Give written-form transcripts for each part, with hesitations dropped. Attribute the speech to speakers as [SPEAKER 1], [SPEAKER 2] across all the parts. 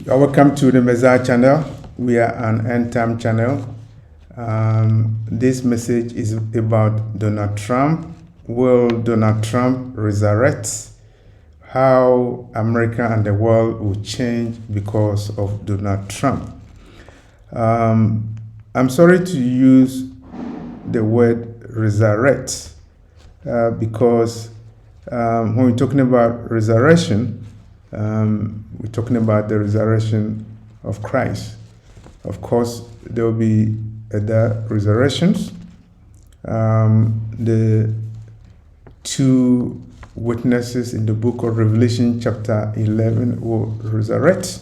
[SPEAKER 1] You're welcome to the Messiah channel. We are an end time channel. This message is about Donald Trump. Will Donald Trump resurrect? How America and the world will change because of Donald Trump. I'm sorry to use the word resurrect because when we're talking about resurrection, we're talking about the resurrection of Christ. Of course, there will be other resurrections. The two witnesses in the book of Revelation chapter 11 will resurrect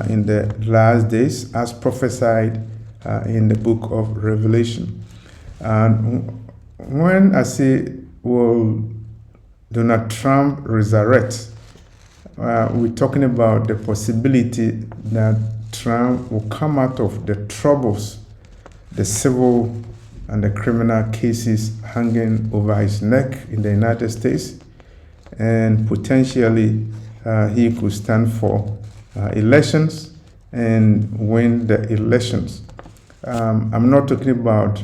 [SPEAKER 1] in the last days as prophesied in the book of Revelation. And when I say, will Donald Trump resurrect, we're talking about the possibility that Trump will come out of the troubles, the civil and the criminal cases hanging over his neck in the United States, and potentially he could stand for elections and win the elections. I'm not talking about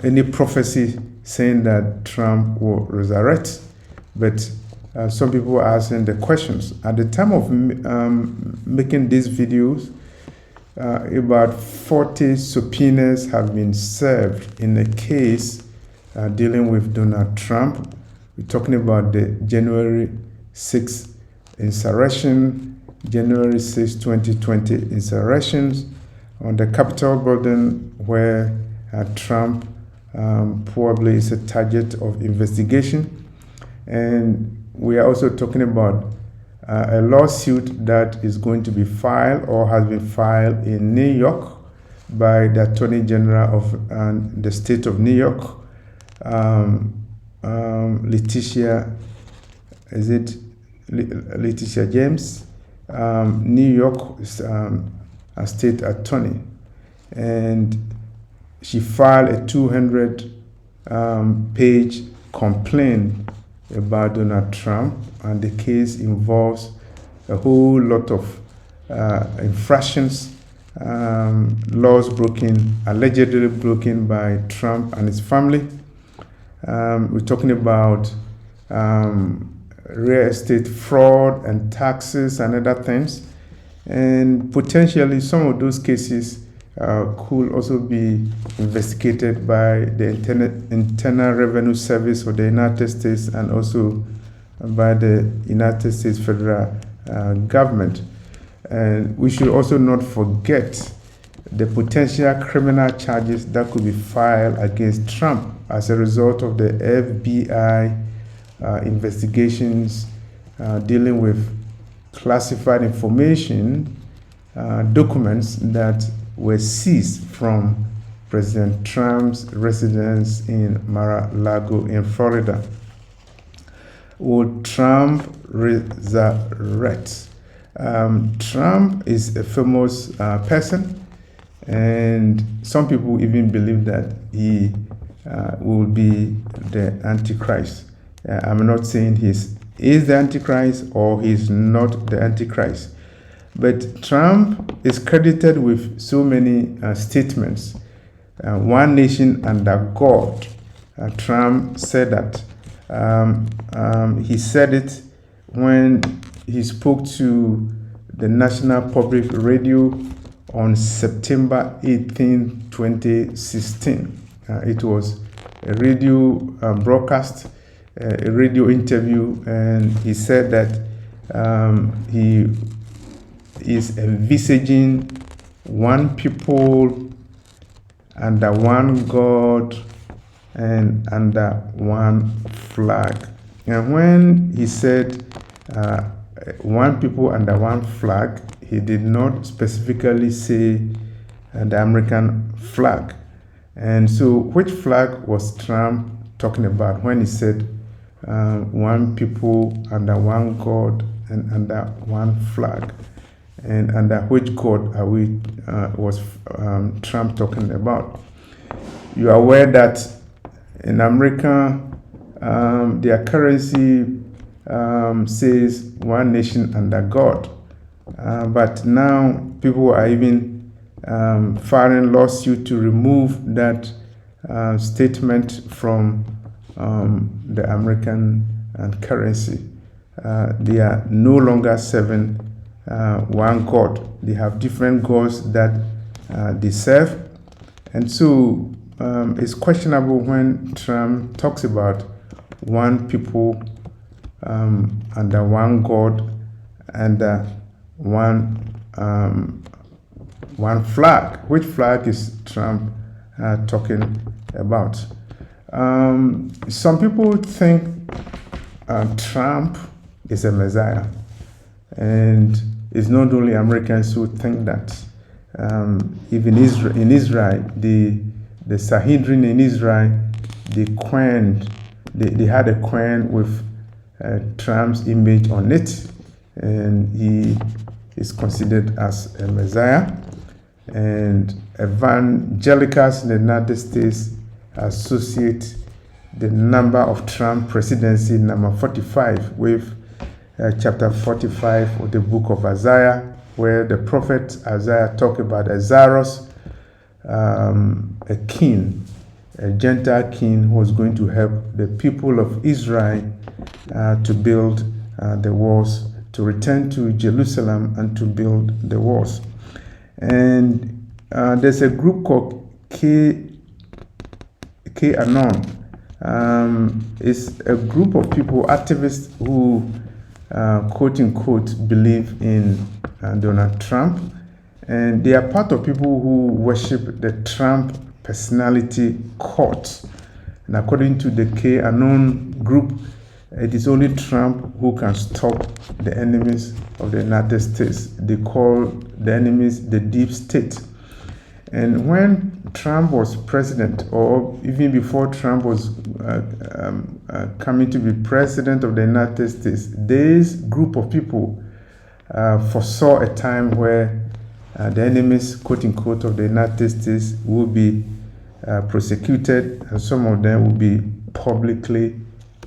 [SPEAKER 1] any prophecy saying that Trump will resurrect, but some people are asking the questions. At the time of making these videos, about 40 subpoenas have been served in a case dealing with Donald Trump. We're talking about the January 6th insurrection, January 6, 2020 insurrections on the Capitol building, where Trump probably is a target of investigation. And we are also talking about a lawsuit that is going to be filed or has been filed in New York by the Attorney General of the state of New York, Letitia James, New York state attorney. And she filed a 200-page complaint about Donald Trump, and the case involves a whole lot of infractions, laws allegedly broken by Trump and his family. We're talking about real estate fraud and taxes and other things, and potentially some of those cases could also be investigated by the Internal Revenue Service of the United States and also by the United States federal government. And we should also not forget the potential criminal charges that could be filed against Trump as a result of the FBI investigations dealing with classified information, documents that were seized from President Trump's residence in Mar-a-Lago in Florida. Will Trump resurrect? Trump is a famous person, and some people even believe that he will be the Antichrist. I'm not saying he is the Antichrist or he's not the Antichrist. But Trump is credited with so many statements. One nation under God. Trump said that. He said it when he spoke to the National Public Radio on September 18, 2016. It was a radio broadcast, a radio interview, and he said that he is envisaging one people under one God and under one flag. And when he said one people under one flag, he did not specifically say the American flag. And so which flag was Trump talking about when he said one people under one God and under one flag? And under which God was Trump talking about? You are aware that in America, their currency says one nation under God. But now people are even filing lawsuit to remove that statement from the American currency. They are no longer serving one God. They have different gods that they serve. And so it's questionable when Trump talks about one people under one God and one flag. Which flag is Trump talking about? Some people think Trump is a Messiah, and it's not only Americans who think that. Even in Israel, the Sanhedrin in Israel, they had a coin with Trump's image on it, and he is considered as a Messiah. And evangelicals in the United States associate the number of Trump presidency, number 45, with chapter 45 of the book of Isaiah, where the prophet Isaiah talked about a Cyrus, a king, a Gentile king who was going to help the people of Israel to build the walls, to return to Jerusalem and to build the walls. And there's a group called QAnon. It's a group of people, activists who, quote unquote, believe in Donald Trump. And they are part of people who worship the Trump personality cult. And according to the QAnon group, it is only Trump who can stop the enemies of the United States. They call the enemies the deep state. And when Trump was president, or even before Trump was coming to be president of the United States, this group of people foresaw a time where the enemies, quote unquote, of the United States will be prosecuted, and some of them will be publicly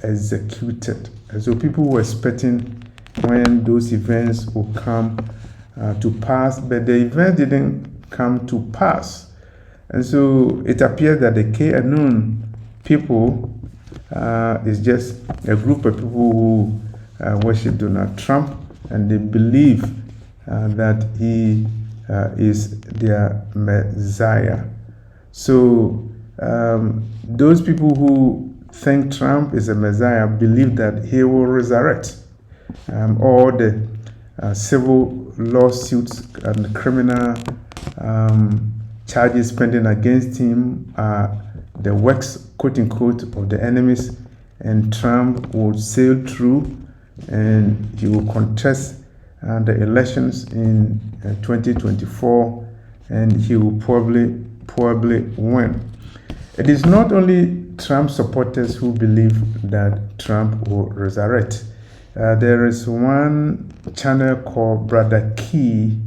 [SPEAKER 1] executed. And so people were expecting when those events will come to pass, but the event didn't come to pass. And so it appears that the QAnon people is just a group of people who worship Donald Trump, and they believe that he is their Messiah. So those people who think Trump is a Messiah believe that he will resurrect. All the civil lawsuits and criminal charges pending against him are the works, quote unquote, of the enemies, and Trump will sail through and he will contest the elections in 2024, and he will probably win. It is not only Trump supporters who believe that Trump will resurrect. There is one channel called Brother Key.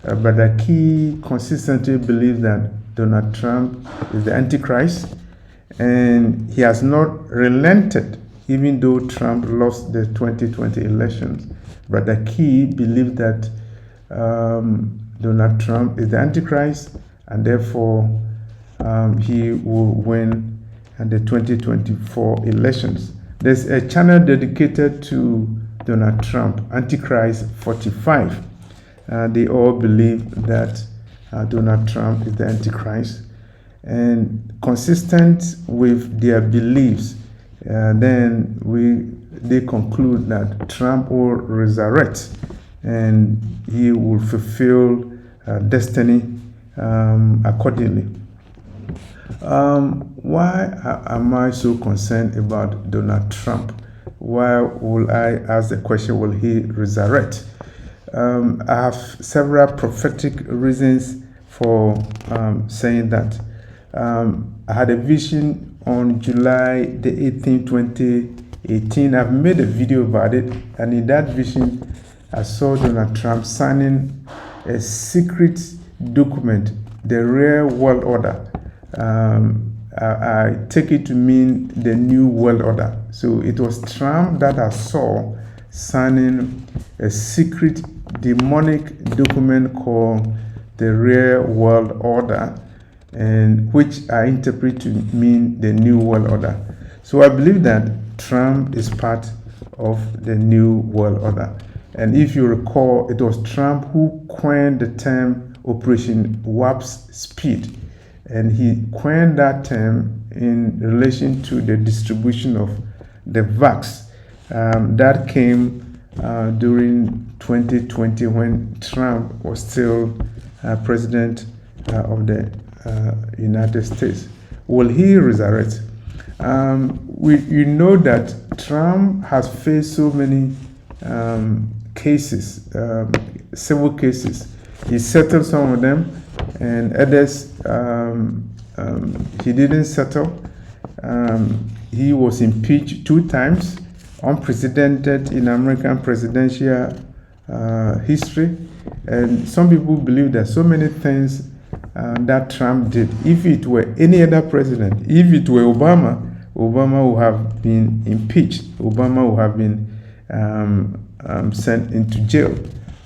[SPEAKER 1] Brother Key consistently believes that Donald Trump is the Antichrist, and he has not relented even though Trump lost the 2020 elections. Brother Key believes that Donald Trump is the Antichrist, and therefore he will win the 2024 elections. There's a channel dedicated to Donald Trump, Antichrist 45. They all believe that Donald Trump is the Antichrist. And consistent with their beliefs, then they conclude that Trump will resurrect and he will fulfill destiny accordingly. Why am I so concerned about Donald Trump? Why will I ask the question, will he resurrect? I have several prophetic reasons for saying that. I had a vision on July the 18th, 2018. I've made a video about it, and in that vision, I saw Donald Trump signing a secret document, the Real World Order. I take it to mean the New World Order. So it was Trump that I saw signing a secret demonic document called the Real World Order, and which I interpret to mean the New World Order. So I believe that Trump is part of the New World Order. And if you recall, it was Trump who coined the term Operation Warp Speed. And he coined that term in relation to the distribution of the vax that came during 2020 when Trump was still president of the United States. Will he resurrect? You know that Trump has faced so many cases, civil cases. He settled some of them, and others he didn't settle. He was impeached 2 times, unprecedented in American presidential history. And some people believe that so many things that Trump did, if it were any other president, if it were Obama would have been impeached. Obama would have been sent into jail.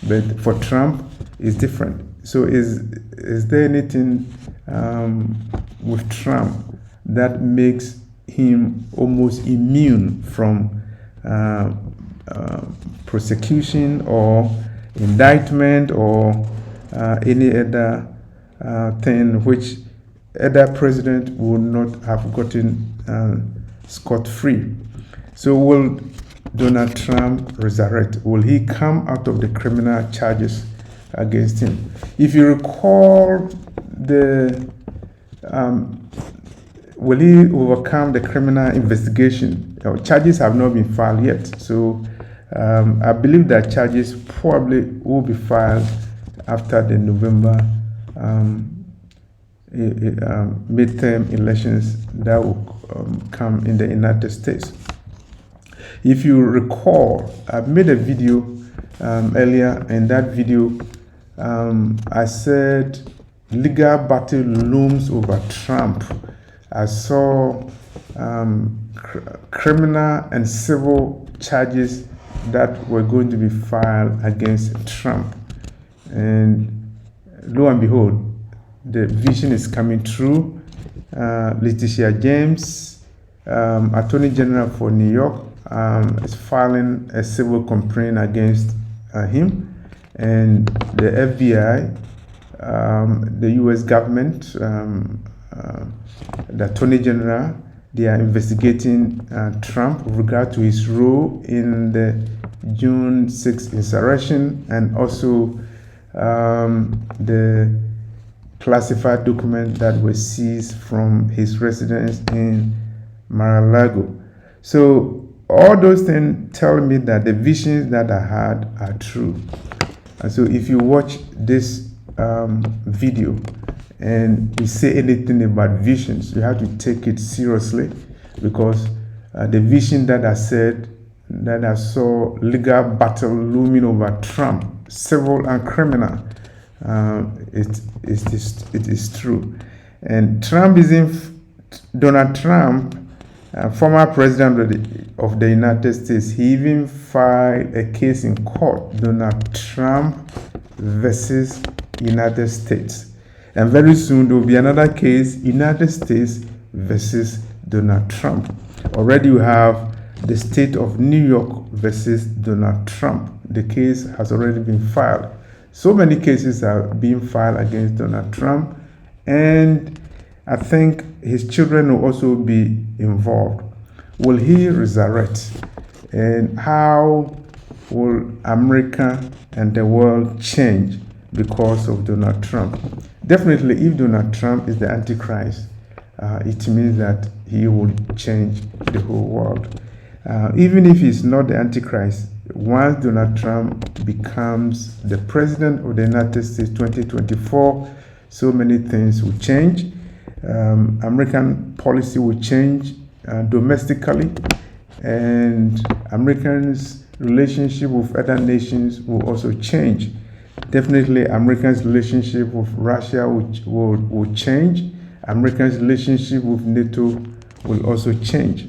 [SPEAKER 1] But for Trump, it's different. So is there anything with Trump that makes him almost immune from prosecution or indictment or any other thing which other president would not have gotten scot-free? So will Donald Trump resurrect? Will he come out of the criminal charges against him? If you recall, will he overcome the criminal investigation? Charges have not been filed yet. So I believe that charges probably will be filed after the November midterm elections that will come in the United States. If you recall, I made a video earlier. In that video, I said legal battle looms over Trump. I saw criminal and civil charges that were going to be filed against Trump. And lo and behold, the vision is coming true. Letitia James, Attorney General for New York, is filing a civil complaint against him. And the FBI, the US government, the Attorney General, they are investigating Trump with regard to his role in the June 6th insurrection and also the classified document that was seized from his residence in Mar-a-Lago. So all those things tell me that the visions that I had are true. And so if you watch this video and you say anything about visions, you have to take it seriously, because the vision that I said, that I saw legal battle looming over Trump, civil and criminal, it is true. And Donald Trump, former president of the United States, he even filed a case in court, Donald Trump versus United States. And very soon there will be another case, United States versus Donald Trump. Already we have the state of New York versus Donald Trump. The case has already been filed. So many cases are being filed against Donald Trump, and I think his children will also be involved. Will he resurrect? And how will America and the world change because of Donald Trump? Definitely, if Donald Trump is the Antichrist, it means that he will change the whole world. Even if he's not the Antichrist, once Donald Trump becomes the president of the United States 2024, so many things will change. American policy will change domestically, and Americans' relationship with other nations will also change. Definitely, Americans' relationship with Russia will change. Americans' relationship with NATO will also change.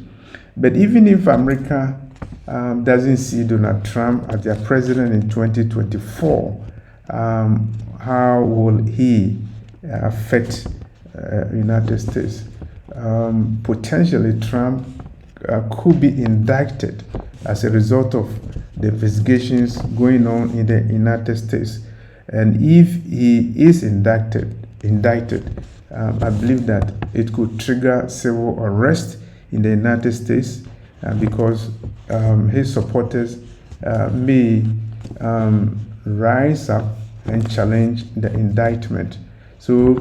[SPEAKER 1] But even if America doesn't see Donald Trump as their president in 2024, how will he affect United States? Potentially, Trump could be indicted as a result of the investigations going on in the United States. And if he is indicted, I believe that it could trigger civil arrest in the United States because his supporters may rise up and challenge the indictment. So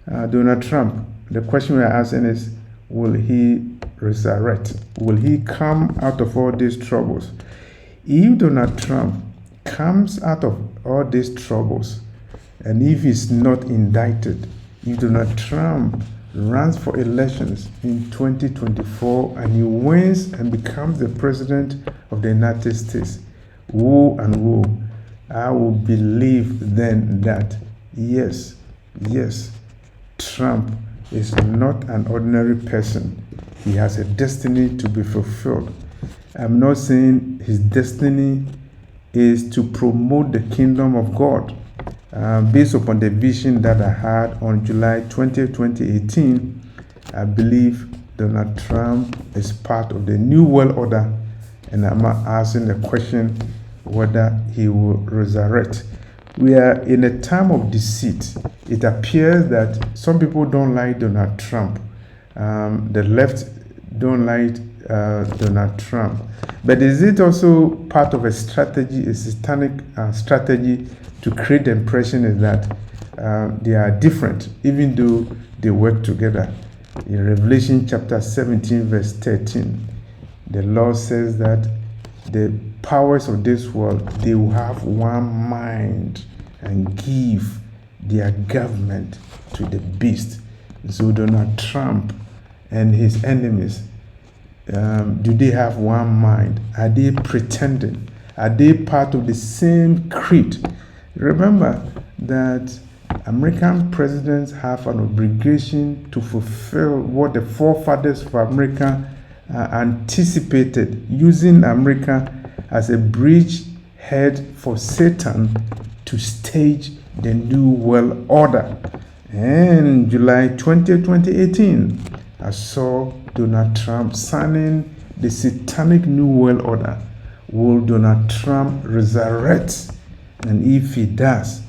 [SPEAKER 1] Donald Trump, the question we're asking is, will he resurrect? Will he come out of all these troubles? If Donald Trump comes out of all these troubles, and if he's not indicted, if Donald Trump runs for elections in 2024 and he wins and becomes the president of the United States, woe and woe, I will believe then that yes, Trump is not an ordinary person. He has a destiny to be fulfilled. I'm not saying his destiny is to promote the kingdom of God. Based upon the vision that I had on July 20, 2018, I believe Donald Trump is part of the New World Order, and I'm asking the question whether he will resurrect. We are in a time of deceit. It appears that some people don't like Donald Trump. The left don't like Donald Trump. But is it also part of a strategy, a satanic strategy to create the impression is that they are different, even though they work together? In Revelation chapter 17, verse 13, the Lord says that the powers of this world, they will have one mind and give their government to the beast. So Donald Trump and his enemies, do they have one mind? Are they pretending? Are they part of the same creed? Remember that American presidents have an obligation to fulfill what the forefathers of America anticipated, using America as a bridgehead for Satan to stage the New World Order. And July 20, 2018, I saw Donald Trump signing the satanic New World Order. Will Donald Trump resurrect? And if he does,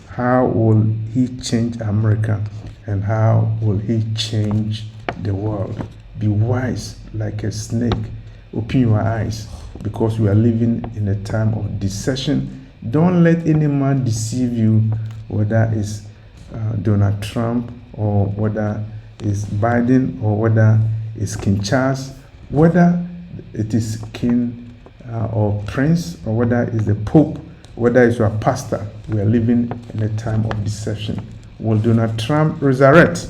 [SPEAKER 1] how will he change America? And how will he change the world? Be wise like a snake. Open your eyes, because we are living in a time of deception. Don't let any man deceive you, whether it's Donald Trump or whether it's Biden or whether it's King Charles, whether it is King or Prince, or whether it's the Pope, whether it's your pastor. We are living in a time of deception. Will Donald Trump resurrect?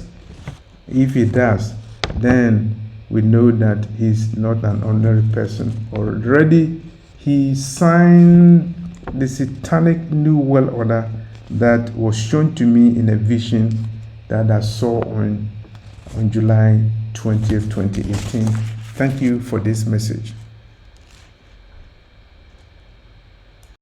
[SPEAKER 1] If he does, then we know that he's not an ordinary person. Already he signed the satanic New World Order that was shown to me in a vision that I saw on July 20th, 2018. Thank you for this message.